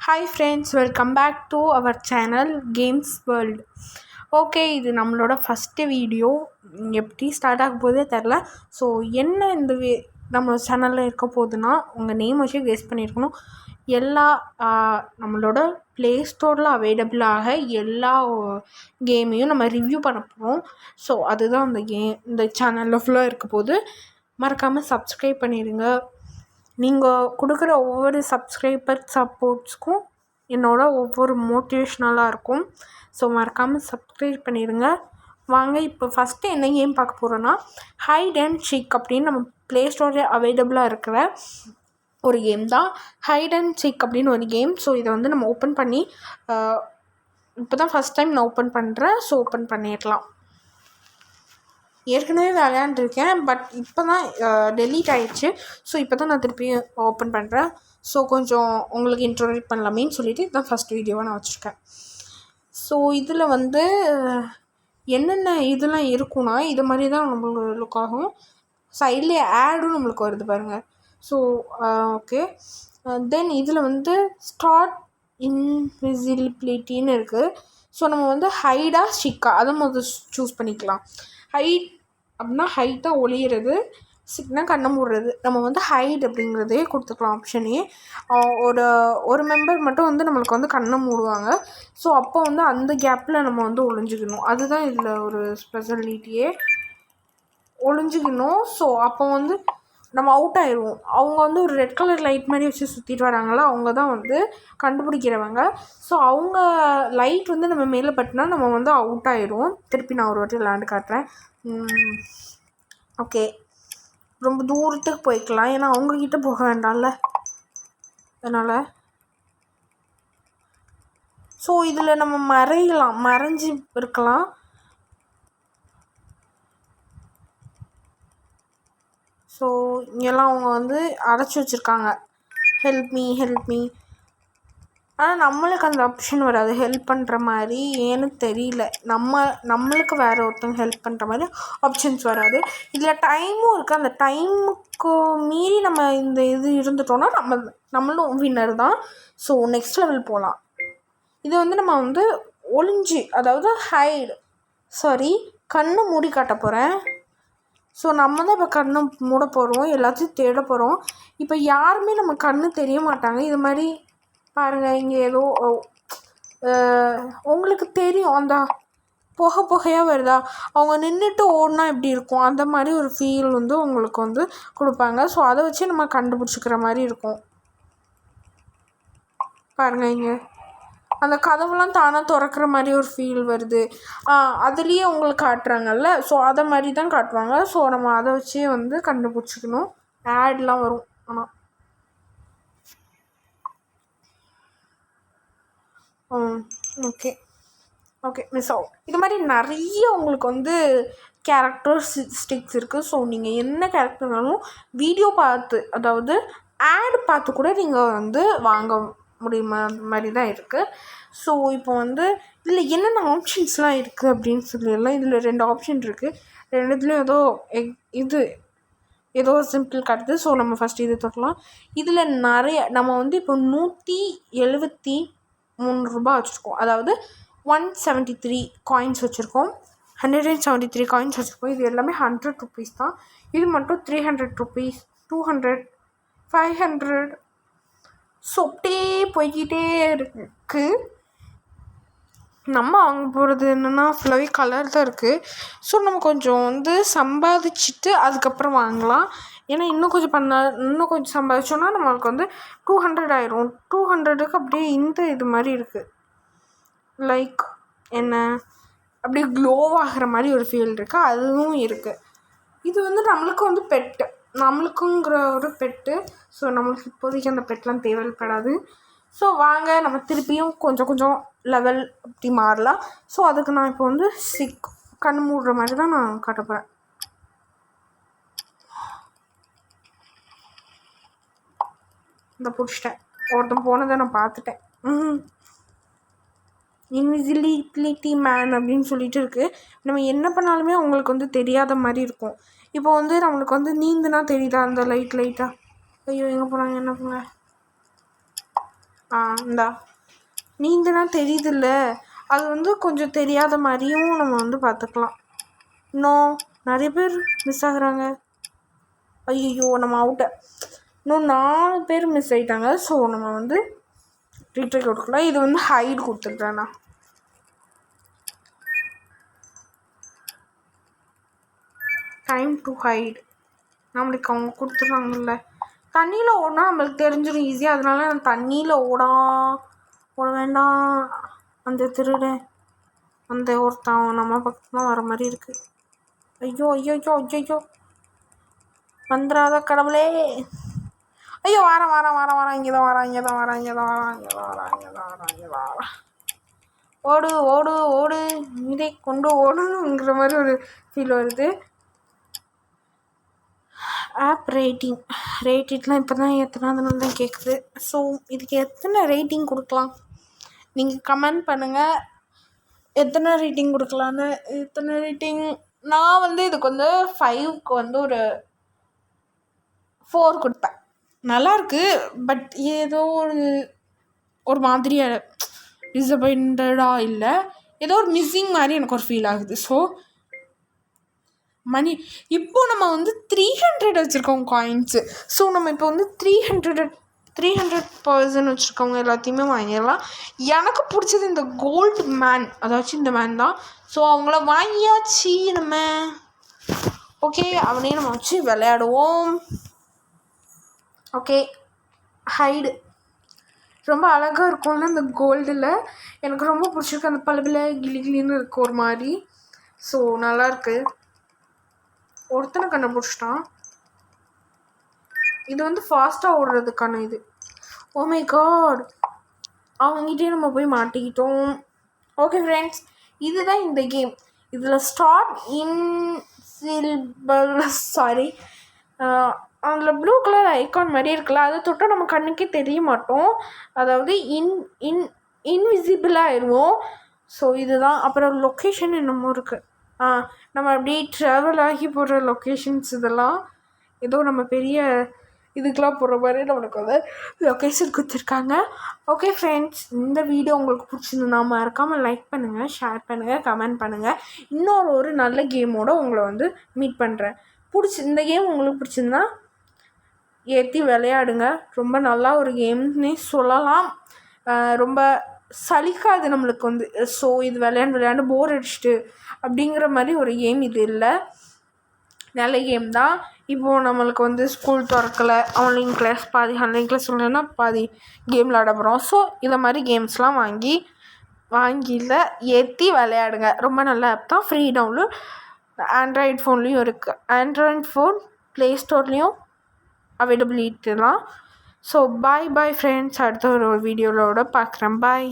Hi friends, welcome back to our channel games world. Okay, இது நம்மளோட first video. எப்படி start ஆக போதே தெரில. ஸோ என்ன இந்த நம்ம சேனலில் இருக்க போகுதுன்னா, உங்கள் நேம் வச்சு கெஸ் பண்ணியிருக்கணும். எல்லா நம்மளோட ப்ளே ஸ்டோரில் அவைலபிளாக எல்லா கேமையும் நம்ம ரிவ்யூ பண்ண போகிறோம். ஸோ அதுதான் அந்த இந்த சேனலில் ஃபுல்லாக இருக்க போது. மறக்காமல் சப்ஸ்கிரைப் பண்ணிடுங்க. நீங்கள் கொடுக்குற ஒவ்வொரு சப்ஸ்கிரைபர் சப்போர்ட்ஸ்க்கும் என்னோட ஒவ்வொரு மோட்டிவேஷ்னலாக இருக்கும். ஸோ மறக்காமல் சப்ஸ்கிரைப் பண்ணிடுங்க. வாங்க, இப்போ ஃபஸ்ட்டு என்ன கேம் பார்க்க போகிறோன்னா, ஹைட் அண்ட் சீக் அப்படின்னு நம்ம ப்ளே ஸ்டோரில் அவைலபிளாக இருக்கிற ஒரு கேம் தான் ஹைட் அண்ட் சீக் அப்படின்னு ஒரு கேம். ஸோ இதை வந்து நம்ம ஓப்பன் பண்ணி இப்போ தான் ஃபஸ்ட் டைம் நான் ஓப்பன் பண்ணுறேன். ஸோ ஓப்பன் பண்ணிடலாம். ஏற்கனவே விளையாண்டுருக்கேன், பட் இப்போ தான் டெலீட் ஆகிடுச்சு. ஸோ இப்போ தான் நான் திருப்பி ஓப்பன் பண்ணுறேன். ஸோ கொஞ்சம் உங்களுக்கு இன்ட்ரோடியூட் பண்ணலாமேன்னு சொல்லிவிட்டு இதுதான் ஃபஸ்ட் வீடியோவாக நான் வச்சுருக்கேன். ஸோ இதில் வந்து என்னென்ன இதெல்லாம் இருக்குன்னா, இது மாதிரி தான் நம்மளோட லுக் ஆகும். சைட்லேயே ஆடும் நம்மளுக்கு வருது பாருங்கள். ஸோ ஓகே, தென் இதில் வந்து ஸ்டார்ட் இன்விசிபிலிட்டின்னு இருக்குது. ஸோ நம்ம வந்து ஹைடாக சிக்கா அதை முதல் சூஸ் பண்ணிக்கலாம். ஹைட் அப்படின்னா ஹைட்டாக ஒளியிறது, சிக்னா கண்ணை மூடுறது. நம்ம வந்து ஹைட் அப்படிங்கிறதே கொடுத்துக்கலாம் ஆப்ஷனே. ஒரு மெம்பர் மட்டும் வந்து நம்மளுக்கு வந்து கண்ணை மூடுவாங்க. ஸோ அப்போ வந்து அந்த கேப்பில் நம்ம வந்து ஒளிஞ்சிக்கணும். அதுதான் இதில் ஒரு ஸ்பெஷாலிட்டியே, ஒளிஞ்சிக்கணும். ஸோ அப்போ வந்து நம்ம அவுட் ஆயிடுவோம். அவங்க வந்து ஒரு ரெட் கலர் லைட் மாதிரி வச்சு சுற்றிட்டு வராங்களா, அவங்க தான் வந்து கண்டுபிடிக்கிறவங்க. ஸோ அவங்க லைட் வந்து நம்ம மேலே பட்டுனா நம்ம வந்து அவுட் ஆயிடுவோம். திருப்பி நான் ஒரு வாட்டி விளையாண்டு காட்டுறேன். ஓகே, ரொம்ப தூரத்துக்கு போய்க்கலாம், ஏன்னா அவங்கக்கிட்ட போக வேண்டாம்ல, அதனால். ஸோ இதில் நம்ம மறைஞ்சு இருக்கலாம். ஸோ இங்கெல்லாம் அவங்க வந்து அடைச்சி வச்சுருக்காங்க, ஹெல்ப் மீ. ஆனால் நம்மளுக்கு அந்த ஆப்ஷன் வராது ஹெல்ப் பண்ணுற மாதிரி. ஏன்னு தெரியல, நம்மளுக்கு வேறு ஒருத்தவங்க ஹெல்ப் பண்ணுற மாதிரி ஆப்ஷன்ஸ் வராது. இதில் டைமும் இருக்குது. அந்த டைமுக்கு மீறி நம்ம இந்த இது இருந்துட்டோன்னா நம்மளும் வின்னர் தான். ஸோ நெக்ஸ்ட் லெவல் போகலாம். இது வந்து நம்ம வந்து ஒளிஞ்சு, அதாவது கண்ணை மூடி காட்ட போகிறேன். ஸோ நம்ம தான் இப்போ கண்ணை மூட போகிறோம், எல்லாத்தையும் தேட போகிறோம். இப்போ யாருமே நம்ம கண்ணு தெரிய மாட்டாங்க. இது மாதிரி பாருங்கள், இங்கே ஏதோ உங்களுக்கு தெரியும், அந்த புகையாக வருதா, அவங்க நின்றுட்டு ஓடினா எப்படி இருக்கும், அந்த மாதிரி ஒரு ஃபீல் வந்து உங்களுக்கு வந்து கொடுப்பாங்க. ஸோ அதை வச்சு நம்ம கண்டுபிடிச்சிக்கிற மாதிரி இருக்கும். பாருங்கள், இங்கே அந்த கதவுலாம் தானாக திறக்கிற மாதிரி ஒரு ஃபீல் வருது. அதுலேயே உங்களுக்கு காட்டுறாங்கல்ல, ஸோ அதை மாதிரி தான் காட்டுவாங்க. ஸோ நம்ம அதை வச்சே வந்து கண்டுபிடிச்சிக்கணும். ஆட்லாம் வரும். ஆனால் ஓகே மிஸ் ஆகும். இது மாதிரி நிறைய உங்களுக்கு வந்து கேரக்டரிஸ்டிக்ஸ் இருக்குது. ஸோ நீங்கள் என்ன கேரக்டர்னாலும் வீடியோ பார்த்து, அதாவது ஆட் பார்த்து கூட நீங்கள் வந்து வாங்க முடியுமா மாதிரி தான் இருக்குது. ஸோ இப்போ வந்து இதில் என்னென்ன ஆப்ஷன்ஸ்லாம் இருக்குது அப்படின்னு சொல்லிடலாம். இதில் 2 ஆப்ஷன் இருக்குது. 2 ஏதோ சிம்பிள் காட்டுது. ஸோ நம்ம ஃபஸ்ட்டு இது தொட்டலாம். இதில் நிறைய நம்ம வந்து இப்போ 173 ரூபா வச்சுருக்கோம், அதாவது 173 காயின்ஸ் வச்சுருக்கோம். 173 காயின்ஸ் வச்சுருக்கோம். இது எல்லாமே 100 ருபீஸ் தான். இது மட்டும் 300 ருபீஸ், 200, 500. ஸோ அப்படியே போய்கிட்டே இருக்குது. நம்ம வாங்க போகிறது என்னென்னா ஃபுல்லாகவே கலர் தான் இருக்குது. ஸோ நம்ம கொஞ்சம் வந்து சம்பாதிச்சுட்டு அதுக்கப்புறம் வாங்கலாம். ஏன்னா இன்னும் கொஞ்சம் சம்பாதிச்சோன்னா நம்மளுக்கு வந்து 200 ஆயிரும். 200க்கு அப்படியே இந்த இது மாதிரி இருக்குது, லைக் என்ன அப்படியே க்ளோவாகிற மாதிரி ஒரு ஃபீல் இருக்குது, அதுவும் இருக்குது. இது வந்து நம்மளுக்கு வந்து பெட்டு, நம்மளுக்குங்கிற ஒரு பெட்டு. ஸோ நம்மளுக்கு இப்போதைக்கு அந்த பெட்லாம் தேவைப்படாது. ஸோ வாங்க நம்ம திருப்பியும் கொஞ்சம் லெவல் அப்படி மாறலாம். ஸோ அதுக்கு நான் இப்போ வந்து கண் மூடுற மாதிரி தான் நான் காட்ட போகிறேன். இந்த பிடிச்சிட்டேன், ஒருத்தன் போனதை நான் பார்த்துட்டேன். இன்விசிபிலிட்டி மேன் அப்படின்னு சொல்லிட்டு இருக்குது. நம்ம என்ன பண்ணாலுமே அவங்களுக்கு வந்து தெரியாத மாதிரி இருக்கும். இப்போ வந்து நம்மளுக்கு வந்து நீந்துனா தெரியுதா அந்த லைட்டாக. ஐயோ, எங்கே போனாங்க, என்ன போங்க. இந்தா நீந்தனா தெரியுதுல்ல, அது வந்து கொஞ்சம் தெரியாத மாதிரியும் நம்ம வந்து பார்த்துக்கலாம். இன்னும் நிறைய பேர் மிஸ் ஆகுறாங்க. ஐயோ நம்ம அவுட்டை. இன்னும் 4 பேர் மிஸ் ஆகிட்டாங்க. ஸோ நம்ம வந்து ரீட்ரை கொடுக்கலாம். இது வந்து ஹைட் கொடுத்துருக்கேண்ணா. டைம் டு ஹைட் நம்மளுக்கு அவங்க கொடுத்துருவாங்கல்ல. தண்ணியில் ஓடினா நம்மளுக்கு தெரிஞ்சிடும் ஈஸியாக. அதனால நான் தண்ணியில் ஓட வேண்டாம். அந்த திருடன் அந்த ஒருத்தன் நம்ம பக்கம் தான் வர மாதிரி இருக்குது. ஐயோ ஐயோ ஐயோ ஐயோ வந்துடாத கடவுளே. ஐயோ வாரம் இங்கே தான் வரேன். ஓடு ஓடு ஓடு இதை கொண்டு ஓடணுங்கிற மாதிரி ஒரு ஃபீல் வருது. ஆப் ரேட்டிங்லாம் இப்போ தான் எத்தனாவது தான் கேட்குது. ஸோ இதுக்கு எத்தனை ரேட்டிங் கொடுக்கலாம் நீங்கள் கமெண்ட் பண்ணுங்கள். எத்தனை ரேட்டிங் கொடுக்கலான்னு. நான் வந்து இதுக்கு வந்து 5க்கு வந்து ஒரு 4 கொடுப்பேன். நல்லாயிருக்கு. பட் ஏதோ ஒரு மாதிரியாக டிசப்பாயிண்டடாக இல்லை, ஏதோ ஒரு மிஸ்ஸிங் மாதிரி எனக்கு ஒரு ஃபீல் ஆகுது. ஸோ மணி இப்போது நம்ம வந்து 300 வச்சுருக்கோம் காயின்ஸு. ஸோ நம்ம இப்போ வந்து 300% வச்சுருக்கவங்க எல்லாத்தையுமே வாங்கிடலாம். எனக்கு பிடிச்சது இந்த கோல்டு மேன், அதாச்சும் இந்த மேன் தான். ஸோ அவங்கள வாங்கியாச்சு நம்ம. ஓகே, அவனே நம்ம வச்சு விளையாடுவோம். ஓகே, ஹைடு ரொம்ப அழகாக இருக்கும்ல இந்த கோல்டில். எனக்கு ரொம்ப பிடிச்சிருக்கு. அந்த பலபில் கிளின்னு இருக்கு ஒரு மாதிரி. ஸோ நல்லாயிருக்கு. ஒருத்தனை கண்டுபிடிச்சிட்டான். இது வந்து ஃபாஸ்ட்டாக ஓடுறதுக்கான இது. ஓ மை காட், அவங்ககிட்டே நம்ம போய் மாட்டிக்கிட்டோம். ஓகே ஃப்ரெண்ட்ஸ், இதுதான் இந்த கேம். இதில் அதில் ப்ளூ கலர் ஐக்கான் மாதிரி இருக்குல்ல, அதை தொட்டால் நம்ம கண்ணுக்கே தெரிய மாட்டோம். அதாவது இன்விசிபிளாக ஆயிடுவோம். ஸோ இதுதான். அப்புறம் லொக்கேஷன் என்னமோ இருக்குது. நம்ம அப்படியே ட்ராவல் ஆகி போகிற லொக்கேஷன்ஸ் இதெல்லாம். ஏதோ நம்ம பெரிய இதுக்கெலாம் போகிற மாதிரி நம்மளுக்கு வந்து லொக்கேஷன் கொடுத்துருக்காங்க. ஓகே ஃப்ரெண்ட்ஸ், இந்த வீடியோ உங்களுக்கு பிடிச்சிருந்தா மறக்காமல் லைக் பண்ணுங்கள், ஷேர் பண்ணுங்கள், கமெண்ட் பண்ணுங்கள். இன்னொரு நல்ல கேமோடு உங்களை வந்து மீட் பண்ணுறேன். இந்த கேம் உங்களுக்கு பிடிச்சிருந்தா ஏற்றி விளையாடுங்க. ரொம்ப நல்லா ஒரு கேம்னே சொல்லலாம். ரொம்ப சலிக்காது நம்மளுக்கு வந்து. ஸோ இது விளையாண்டு போர் அடிச்சுட்டு அப்படிங்கிற மாதிரி ஒரு கேம் இது இல்லை. நல்ல கேம் தான். இப்போது நம்மளுக்கு வந்து ஸ்கூல் திறக்கலை, ஆன்லைன் கிளாஸ் பாதி, ஆன்லைன் கிளாஸ் இல்லைன்னா பாதி கேம் விளாட போகிறோம். ஸோ இந்த மாதிரி கேம்ஸ்லாம் வாங்கியில் ஏற்றி விளையாடுங்க. ரொம்ப நல்ல ஆப் தான். ஃப்ரீ டவுன்லோட் ஆண்ட்ராய்டு ஃபோன்லேயும் இருக்குது. ஆண்ட்ராய்டு ஃபோன் ப்ளே ஸ்டோர்லேயும் அவைலபிலிட்டி தான். So bye friends. அடுத்த ஒரு வீடியோவோட பார்க்குறேன். பாய்.